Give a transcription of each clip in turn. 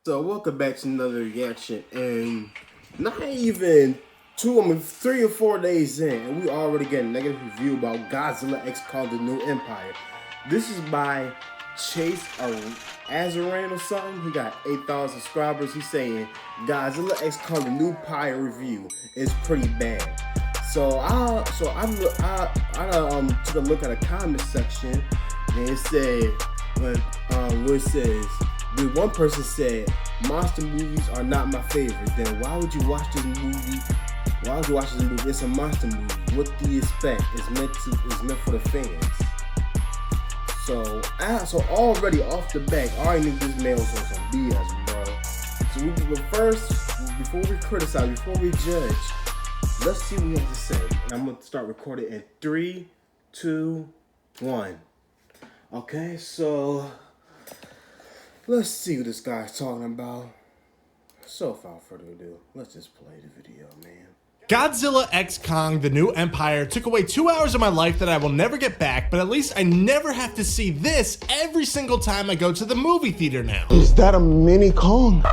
So welcome back to another reaction, and not even 3 or 4 days in, and we already get a negative review about Godzilla X Kong: The New Empire. This is by Chase Azaran or something. He got 8,000 subscribers. He's saying Godzilla X Kong: The New Empire review is pretty bad. So I took a look at the comment section, and it said, where it says, one person said, monster movies are not my favorite. Then why would you watch this movie? Why would you watch this movie? It's a monster movie. What do you expect? It's meant for the fans. So already off the back, I already knew this man was on some BS, bro. So first, before we criticize, before we judge, let's see what he has to say. And I'm gonna start recording in 3, 2, 1. Okay, so let's see what this guy's talking about. So without further ado, let's just play the video, man. Godzilla X Kong: The New Empire took away 2 hours of my life that I will never get back, but at least I never have to see this every single time I go to the movie theater now. Is that a mini Kong?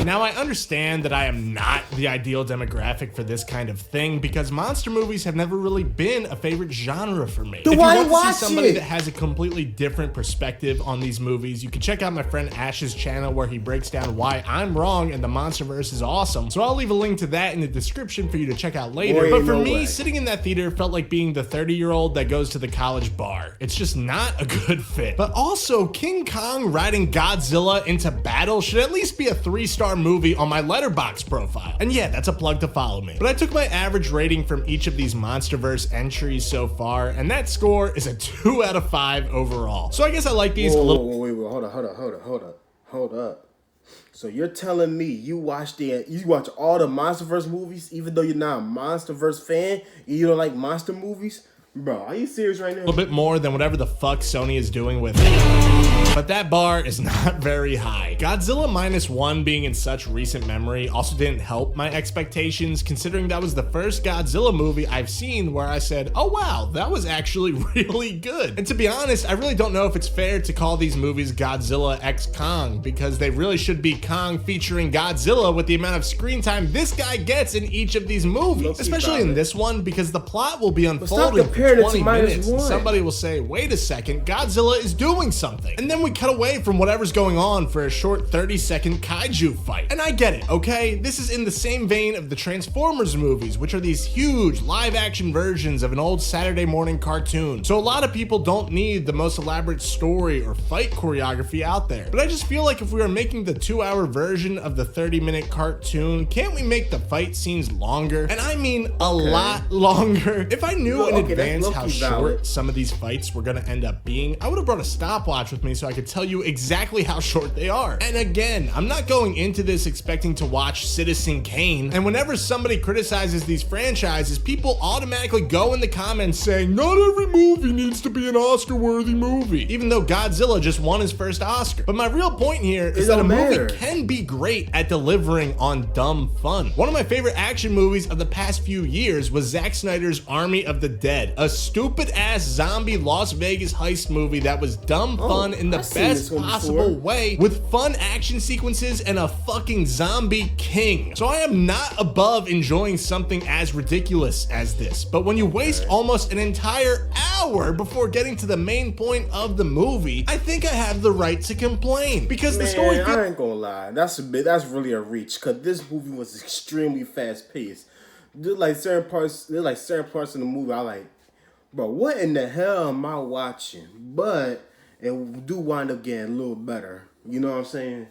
Now, I understand that I am not the ideal demographic for this kind of thing because monster movies have never really been a favorite genre for me. If you want to see somebody that has a completely different perspective on these movies, you can check out my friend Ash's channel where he breaks down why I'm wrong and the MonsterVerse is awesome. So I'll leave a link to that in the description for you to check out later. But for me, sitting in that theater felt like being the 30-year-old that goes to the college bar. It's just not a good fit. But also, King Kong riding Godzilla into battle should at least be a 3-star movie on my Letterboxd profile. And yeah, that's a plug to follow me. But I took my average rating from each of these MonsterVerse entries so far, and that score is a 2 out of 5 overall. So I guess I like these a little. Wait, hold up. So you're telling me you watch all the MonsterVerse movies, even though you're not a MonsterVerse fan, you don't like monster movies? Bro, are you serious right now? A little bit more than whatever the fuck Sony is doing with it. But that bar is not very high. Godzilla Minus One being in such recent memory also didn't help my expectations, considering that was the first Godzilla movie I've seen where I said, oh wow, that was actually really good. And to be honest, I really don't know if it's fair to call these movies Godzilla X Kong, because they really should be Kong featuring Godzilla with the amount of screen time this guy gets in each of these movies. Especially in this one, because the plot will be unfolding for 20 minutes. Somebody will say, wait a second, Godzilla is doing something. And then we cut away from whatever's going on for a short 30-second kaiju fight. And I get it, okay? This is in the same vein of the Transformers movies, which are these huge live-action versions of an old Saturday morning cartoon. So a lot of people don't need the most elaborate story or fight choreography out there. But I just feel like if we are making the 2-hour version of the 30-minute cartoon, can't we make the fight scenes longer? And I mean a lot longer. If I knew in advance how short some of these fights were gonna end up being, I would have brought a stopwatch with me so I could tell you exactly how short they are. And again, I'm not going into this expecting to watch Citizen Kane. And whenever somebody criticizes these franchises, people automatically go in the comments saying, not every movie needs to be an Oscar-worthy movie, even though Godzilla just won his first Oscar. But my real point here is that a movie can be great at delivering on dumb fun. One of my favorite action movies of the past few years was Zack Snyder's Army of the Dead, a stupid-ass zombie Las Vegas heist movie that was dumb fun in the best possible way, with fun action sequences and a fucking zombie king. So I am not above enjoying something as ridiculous as this, but when you waste almost an entire hour before getting to the main point of the movie, I think I have the right to complain, because the story... I ain't gonna lie, that's really a reach, because this movie was extremely fast-paced. There's like certain parts in the movie I like, bro, what in the hell am I watching? But it do wind up getting a little better. You know what I'm saying?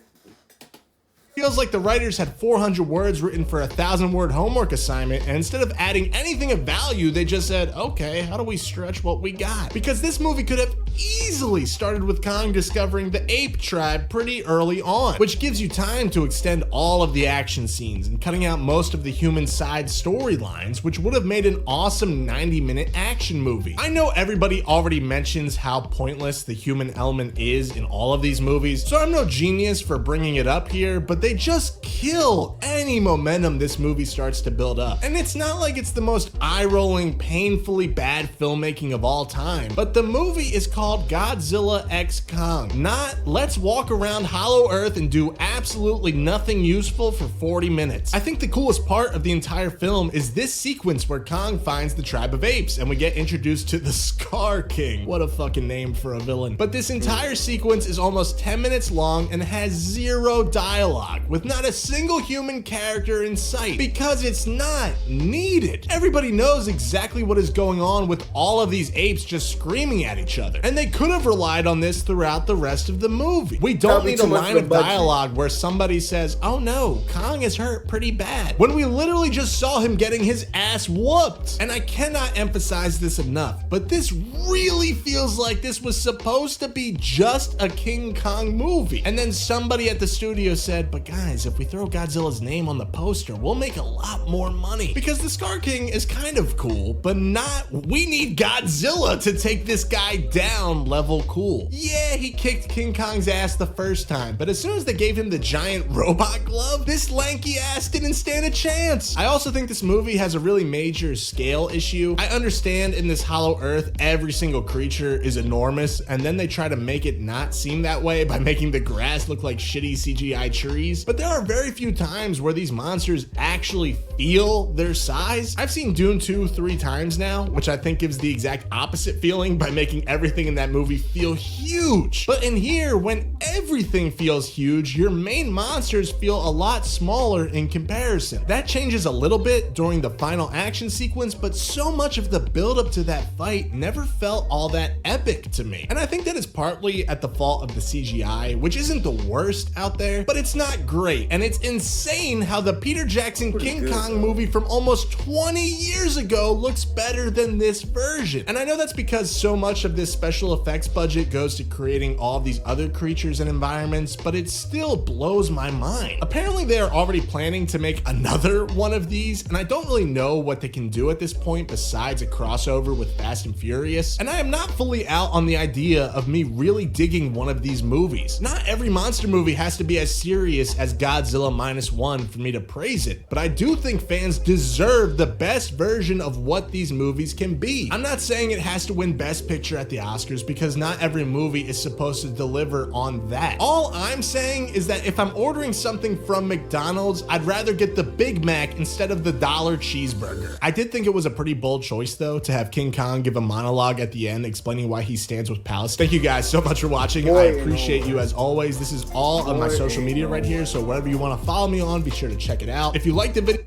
Feels like the writers had 400 words written for a 1,000-word homework assignment, and instead of adding anything of value, they just said, okay, how do we stretch what we got? Because this movie could have easily started with Kong discovering the ape tribe pretty early on, which gives you time to extend all of the action scenes and cutting out most of the human side storylines, which would have made an awesome 90-minute action movie. I know everybody already mentions how pointless the human element is in all of these movies, so I'm no genius for bringing it up here, but they just kill any momentum this movie starts to build up. And it's not like it's the most eye-rolling, painfully bad filmmaking of all time, but the movie is called called Godzilla x Kong. Not, let's walk around Hollow Earth and do absolutely nothing useful for 40 minutes. I think the coolest part of the entire film is this sequence where Kong finds the tribe of apes and we get introduced to the Scar King. What a fucking name for a villain. But this entire sequence is almost 10 minutes long and has zero dialogue, with not a single human character in sight, because it's not needed. Everybody knows exactly what is going on with all of these apes just screaming at each other, and they could have relied on this throughout the rest of the movie. We don't need a line of dialogue where somebody says, oh no, Kong is hurt pretty bad, when we literally just saw him getting his ass whooped. And I cannot emphasize this enough, but this really feels like this was supposed to be just a King Kong movie. And then somebody at the studio said, but guys, if we throw Godzilla's name on the poster, we'll make a lot more money. Because the Scar King is kind of cool, but not, we need Godzilla to take this guy down level cool. Yeah, he kicked King Kong's ass the first time, but as soon as they gave him the giant robot glove, this lanky ass didn't stand a chance. I also think this movie has a really major scale issue. I understand in this Hollow Earth, every single creature is enormous, and then they try to make it not seem that way by making the grass look like shitty CGI trees, but there are very few times where these monsters actually feel their size. I've seen Dune 2 3 times now, which I think gives the exact opposite feeling by making everything in that movie feel huge. But in here, when everything feels huge, your main monsters feel a lot smaller in comparison. That changes a little bit during the final action sequence, but so much of the build-up to that fight never felt all that epic to me. And I think that is partly at the fault of the CGI, which isn't the worst out there, but it's not great. And it's insane how the Peter Jackson King Kong movie from almost 20 years ago looks better than this version. And I know that's because so much of this special effects budget goes to creating all of these other creatures and environments, but it still blows my mind. Apparently they are already planning to make another one of these, and I don't really know what they can do at this point besides a crossover with Fast and Furious. And I am not fully out on the idea of me really digging one of these movies. Not every monster movie has to be as serious as Godzilla -1 for me to praise it, but I do think fans deserve the best version of what these movies can be. I'm not saying it has to win Best Picture at the Oscars, because not every movie is supposed to deliver on that. All I'm saying is that if I'm ordering something from McDonald's, I'd rather get the Big Mac instead of the $1 cheeseburger. I did think it was a pretty bold choice though, to have King Kong give a monologue at the end explaining why he stands with Palestine. Thank you guys so much for watching. I appreciate you as always. This is all on my social media right here, so whatever you want to follow me on, be sure to check it out. If you liked the video,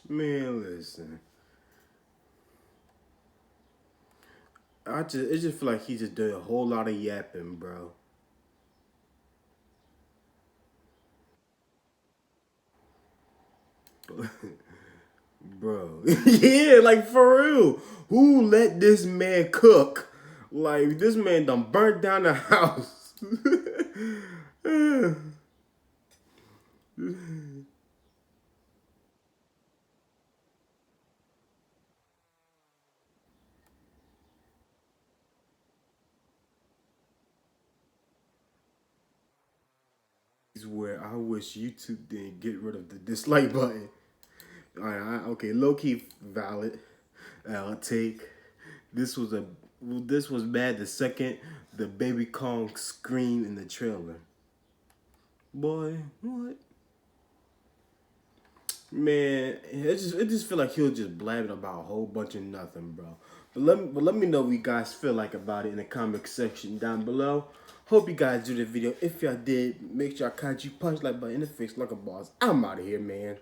man, listen, it just feel like he just did a whole lot of yapping, bro. Bro, yeah, like for real, who let this man cook? Like, this man done burnt down the house. Where I wish YouTube didn't get rid of the dislike button. Alright, okay, low key valid. I'll take. This was bad the second the baby Kong screamed in the trailer. Boy, what? Man, it just feel like he was just blabbing about a whole bunch of nothing, bro. But let me know what you guys feel like about it in the comment section down below. Hope you guys do the video. If y'all did, make sure I catch you punch like button in the face like a boss. I'm out of here, man.